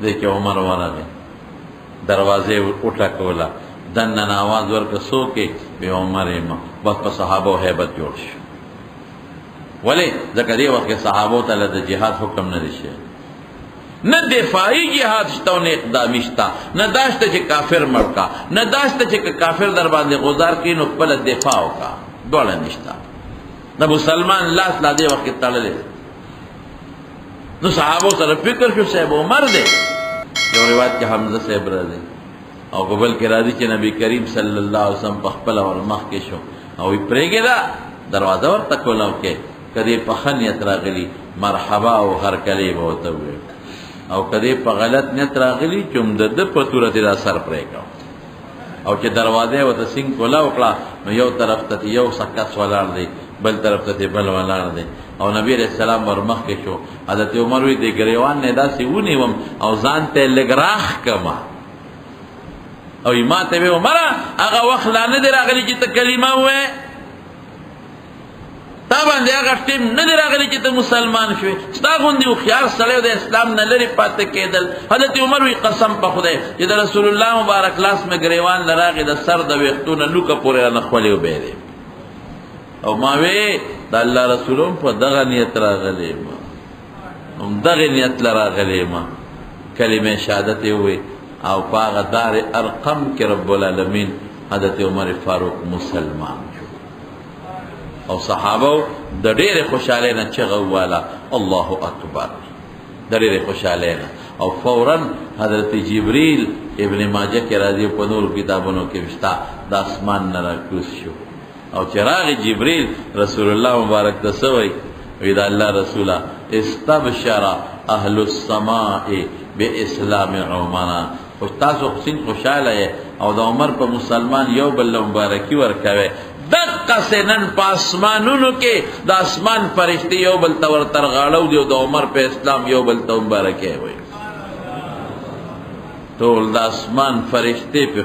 دیکھ عمر ورغی دروازے اٹھا کولا دنن آواز ورک سوکے بے عمر ما بس پا صحابو حیبت جوڑ شو ولی ذکر دی وقت صحابو تعالی دا جہاد حکم ندیشے نہ دفاعی جہاد شتا نہ اقدامی شتا نہ داشتا چھ کافر مرکا نہ داشتا چھ کافر در باندے غزار کی نو پل دفاعو کا دولا نشتا نہ مسلمان لاس لا دے وقت تڑلے نو صحابو سر فکر شو صاحب عمر دے جو روایت کے حمزہ صاحب را دے او قبل کے راضی چھ نبی کریم صلی اللہ علیہ وسلم پخپل اور مخ کے شو او پریگے دا دروازہ ور تکولاو کے کدی پخن یترا گلی مرحبا او ہر کلی بہتا ہوئے او کدی پا غلط نیت راغلی چم د پتورت دا سر پریکا او چه دروازه و تا سنگ کلا وکلا یو طرف تا یو سکس ولار دی بل طرف تا بل ولار دی او نبی علیہ السلام ورمخ کے شو حضرت عمر وی دی گریوان نیدا سی اونی وم او زانتے لگراخ کما او ایماتے بے عمرہ اگا وقت لانے دی راغلی چی تا کلمہ ہوئے تا باندې هغه ټیم نه دی راغلی چې ته مسلمان شوې ستا غوندې هوښیار سړی د اسلام نه لرې پاتې کېدل حضرت عمر وی قسم په خدای چې د رسول الله مبارک لاس مې ګریوان له راغې د سر د ویښتو نه لوکه پورې رانه خولې وبهېدې او ما وی د الله رسول هم په دغه نیت راغلی ما هم دغې نیت له راغلی ما کلمې شهادت یې ووی او په هغه دار ارقم کې رب العالمین حضرت عمر فاروق مسلمان او صحابو د ډېرې خوشحالۍ نه چغه وواله الله اکبر د ډېرې خوشحالۍ نه او فوراً حضرت جبریل ابن ماجه کې راځي په نور کتابونو کې شته د اسمان نه راکوز شو او چې راغی جبریل رسول الله مبارک ته څه وایي وی د الله رسوله استبشر اهل السماء باسلام عمر خو تاسو خوشحاله یې او د عمر په مسلمان یو بل له مبارکي ورکوئ دقا سے نن پاسمانونو کے دا اسمان فرشتی یو بل تور ترغالو دیو دا عمر پہ اسلام یو بل تو مبارکے ہوئی تو دا اسمان فرشتی پہ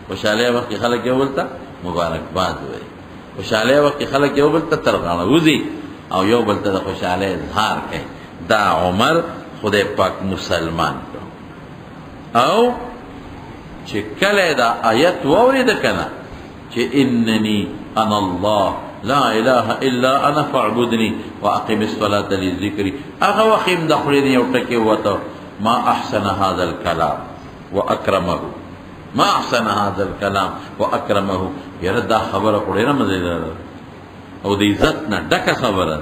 خوشحالے وقت کی خلق یو بلتا مبارکباد ہوئی خوشحالے وقت کی خلق یو بلتا ترغالو دی او یو بلتا دا خوشحالے اظہار کے دا عمر خود پاک مسلمان کو او چکل دا آیت ووری دا کنا کہ اننی انا اللہ لا الہ الا انا فاعبدنی واقم الصلاة لذکری اغا وقیم دخلین یوٹکی ہوتا ما احسن هذا الكلام واکرمه ما احسن هذا الكلام واکرمه یرد دا خبر قرآن مزیدار او دی عزتنا ڈکا خبر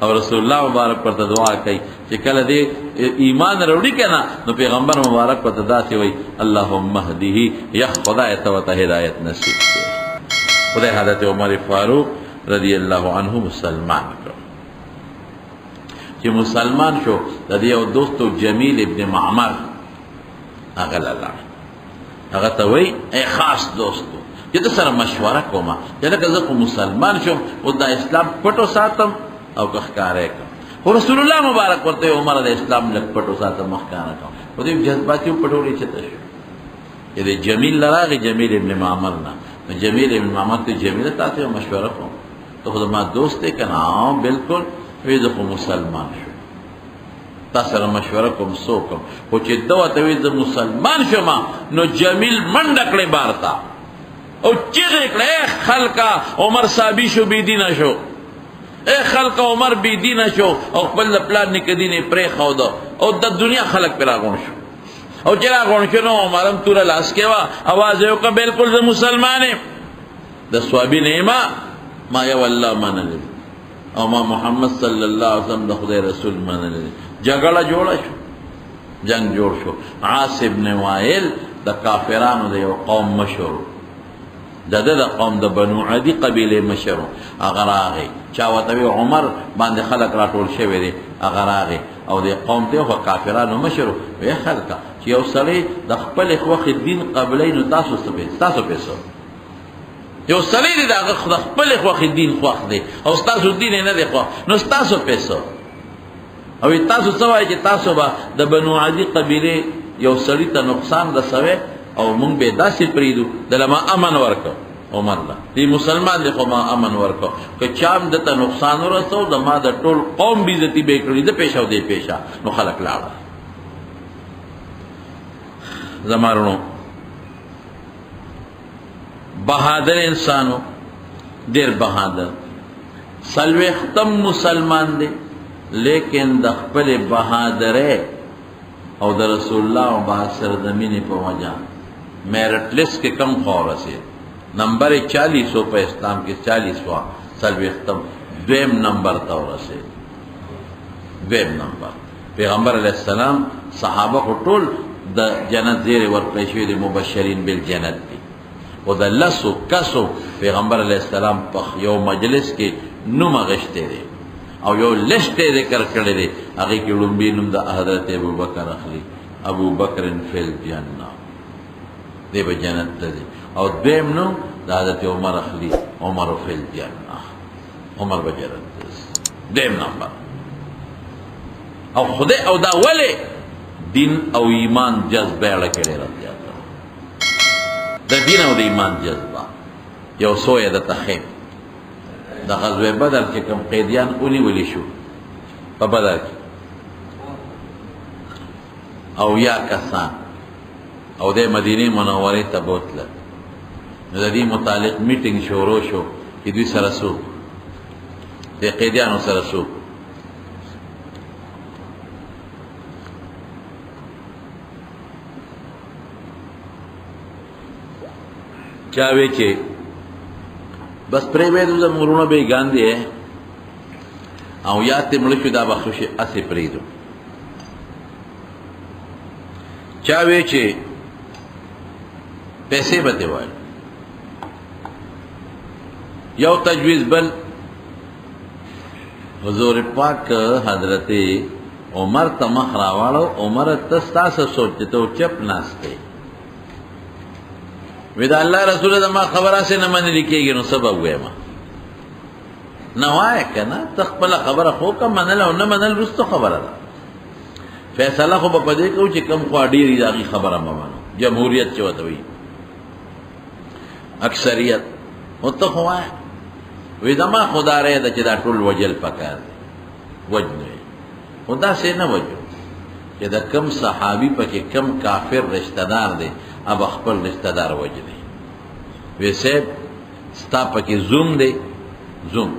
او رسول اللہ مبارک پر دعا کئی کہ کل دے ایمان روڑی کنا نو پیغمبر مبارک پر دا سی وی اللہم اہدیہی یخ خدا ایتوتا ہدایت نصیب کے خدا حضرت عمر فاروق رضی اللہ عنہ مسلمان کرو کہ مسلمان شو رضی او دوستو جمیل ابن معمر اغل اللہ اغتا وی اے خاص دوستو جتا سر مشورہ کوما جتا کزا مسلمان شو او دا اسلام پٹو ساتم او کخکارے کم اور رسول اللہ مبارک کرتے عمر علیہ السلام لگ پٹو ساتا مخکارا کم وہ دیو جذباتی پٹوڑی چھتا شو یہ دے جمیل لراغی جمیل ابن معمرنا جمیل ابن معمر تو جمیل تاتے ہو مشورہ کم تو خود ما دوست ہے کنا آؤں بلکل ویدخو مسلمان شو تا سر مشورہ کم سو کم وہ چی دوتا وید مسلمان شو ما نو جمیل مندکڑے بارتا او چیغ اکڑے اے خلقا عمر صحابی شو بیدینا شو اے خلق عمر بی دین شو او قبل پلان نکدین پریخ او دا او دا دنیا خلق پر آگون شو او چرا آگون شو نو عمرم تورا لاس کیوا آواز ہے کا بالکل دا مسلمان ہے دا سوابی نیما ما یو اللہ مانا لی او ما محمد صلی اللہ علیہ وسلم دا خدا رسول مانا لی جگڑا جوڑا شو جنگ جوڑ شو عاص ابن وائل دا کافرانو دا یو قوم مشہور دا دا قوم دا بنو عدی قبیل مشرو اگر آگئی چاوتوی عمر باندې خلق را ټول شوی دی اگر آگئی او دی قوم تی خو کافرانو مشرو وی خلقا چی یو سلی دا خپل اخوخ دین قبلی نو تاسو پیسو یو سلی دی دا خپل اخوخ دین خواخ دی او ستاسو دین ندی خواخ نو ستاسو پیسو او تاسو سوائی چی تاسو با دا بنو عدی قبیلی یو سلی تا نقصان دا سوی او مونږ به داسې پریدو دلما امن ورکو عمر لا دی مسلمان دی خو ما امن ورکو که چام دته نقصان ورسو د ما د ټول قوم بیزتی به کړی د پیښو دی پیښه نو خلق لاړه زمارنو بہادر انسانو دیر بہادر سلوختم مسلمان دے لیکن د خپل بہادرے او د رسول اللہ و بحث سرزمین پا وجہ میرٹ لسٹ کے کم خور سے نمبر 40 پہ اسلام کے 40واں سلوختم دویم نمبر تور سے دویم نمبر پیغمبر علیہ السلام صحابہ کو ټول د جنت زیر ورکړی د مبشرین بالجنت دی او د لسو کسو پیغمبر علیہ السلام په یو مجلس کې نوم غشته دی او یو لسته ذکر کړی دی هغه کې لومبي نوم د حضرت ابوبکر اخلي ابو بکر فی الجنه دی په جنت دی او دویم نوم د حضرت عمر اخلي عمر فی الجنه عمر په جنت دی دویم نمبر او خدای او دا ولی دین او ایمان جذبه لکړي راځي د دین او د ایمان جذبه یو سوې د تخیم د غزوه بدر کې کوم قیدیان اونې ولی شو په بدر کې او یا کسان او د مدینه منورې ته بوتله نو د دې متعلق میټینګ شروع شو چې دوی سره سو د قیدیانو سره سو چاوے چے بس پریویدو دا مرونو بے گاندی ہے او یاتی ملشو دا بخشوشی اسی پریدو چاوے چے پیسے بتے وائی یو تجویز بل حضور پاک حضرت عمر تا مخراوالو عمر تستا سا سوچتے تو چپ ناستے ویدا اللہ رسول دا ما خبرہ سے نمانی لکھے گی نو سبب ہوئے ما نوائے کنا تخبلا خبرہ خو کم منل او نمانل رستو خبرہ دا فیصلہ خو با پدے کہو چی کم خواہ دیری داغی خبرہ ممانو جمہوریت چوتوی اکثریت متو خوائے ویدا ما خدا رہے دا چی دا ٹول وجل پکار دے وجنوی خدا سے نہ وجو کہ دا کم صحابی پا کہ کم کافر رشتہ دار دے اب اخبر رشتہ دار وجنے ویسے ستا پا کہ زوم دے زوم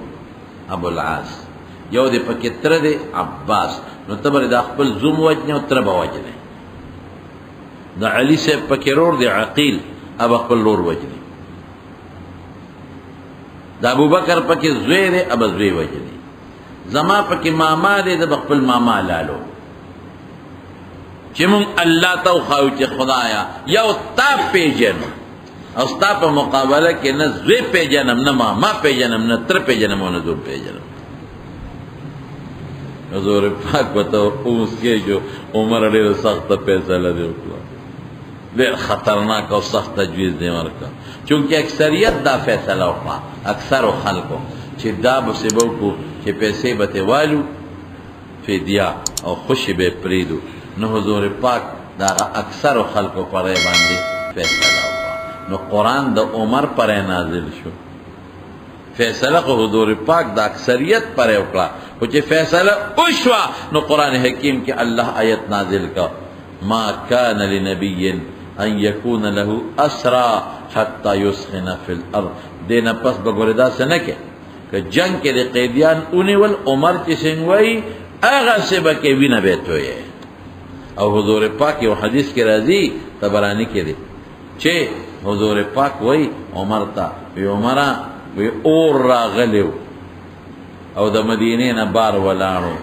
ابو العاص یو دے پا کہ تر دے عباس نو تبر دا اخبر زوم وجنے و تر با وجنے دا علی سے پا کہ رور دے عقیل اب اخبر لور وجنے دا ابو بکر پا کہ زوے دے اب زوے وجنے زما پا کہ ماما دے دا اخبر ماما لالو چی مون اللہ تاو خواهو چی خدایا یو تا پی جنم او ستا پا مقابلہ کی نا زوی پی جنم نا ما پی جنم نا تر پی جنم و نا زور پی جنم حضور پاک بتاو اوس کے جو عمر دیر سخت پیسہ لدے اکلا دیر خطرناک و سخت تجویز دے مرکا چونکہ اکثریت دا فیصلہ اکلا اکثر و خلقو چی دا بسیبو کو چی پیسے بتے والو فیدیا او خوشی بے پریدو نو حضور پاک دا اکثر خلقو پر باندې فیصلہ ہوا نو قرآن دا عمر پر نازل شو فیصلہ کو حضور پاک دا اکثریت پر اکڑا کچھ فیصلہ اشوا نو قرآن حکیم کے اللہ آیت نازل کا ما کان لنبی ان یکون له اسرا حتی یسخن فی الارض دینا پس بگوردہ سے نکے کہ جنگ کے دے قیدیان اونی والعمر چسنگوئی آغا سے بکے وینا بیتوئے او حضور پاک یو حدیث کے رازی تبرانی کے دے چھے حضور پاک وی عمر تا وی عمرہ وی اور را غلیو او دا مدینے نا بار ولانو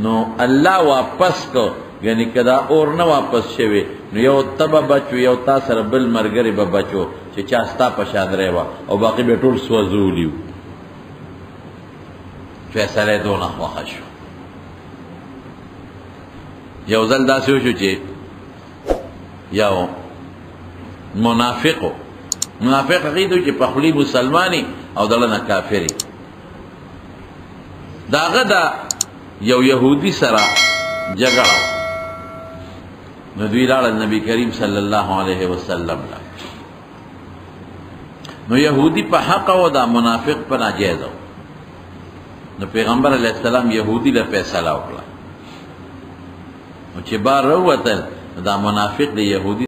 نو اللہ واپس کو یعنی کدا اور نا واپس شوی نو یو تبا بچو یو تا سر بل مرگری با بچو چھے چاستا پشاد ریوا او باقی بیٹول سوزولیو فیصلے دونا خواہشو یو ځل داسې وشو چې یو منافقو منافق عقیدو چې په خولي مسلمانی او دلته کافری داغه دا یو يهودي سره جګړه نو دوی لاړ نبی کریم صلی الله علیه وسلم لا نو يهودي په حق او دا منافق په ناجیز نو پیغمبر علیہ السلام يهودي له فیصله وکړه چې بار وروتل دا منافق دی يهودي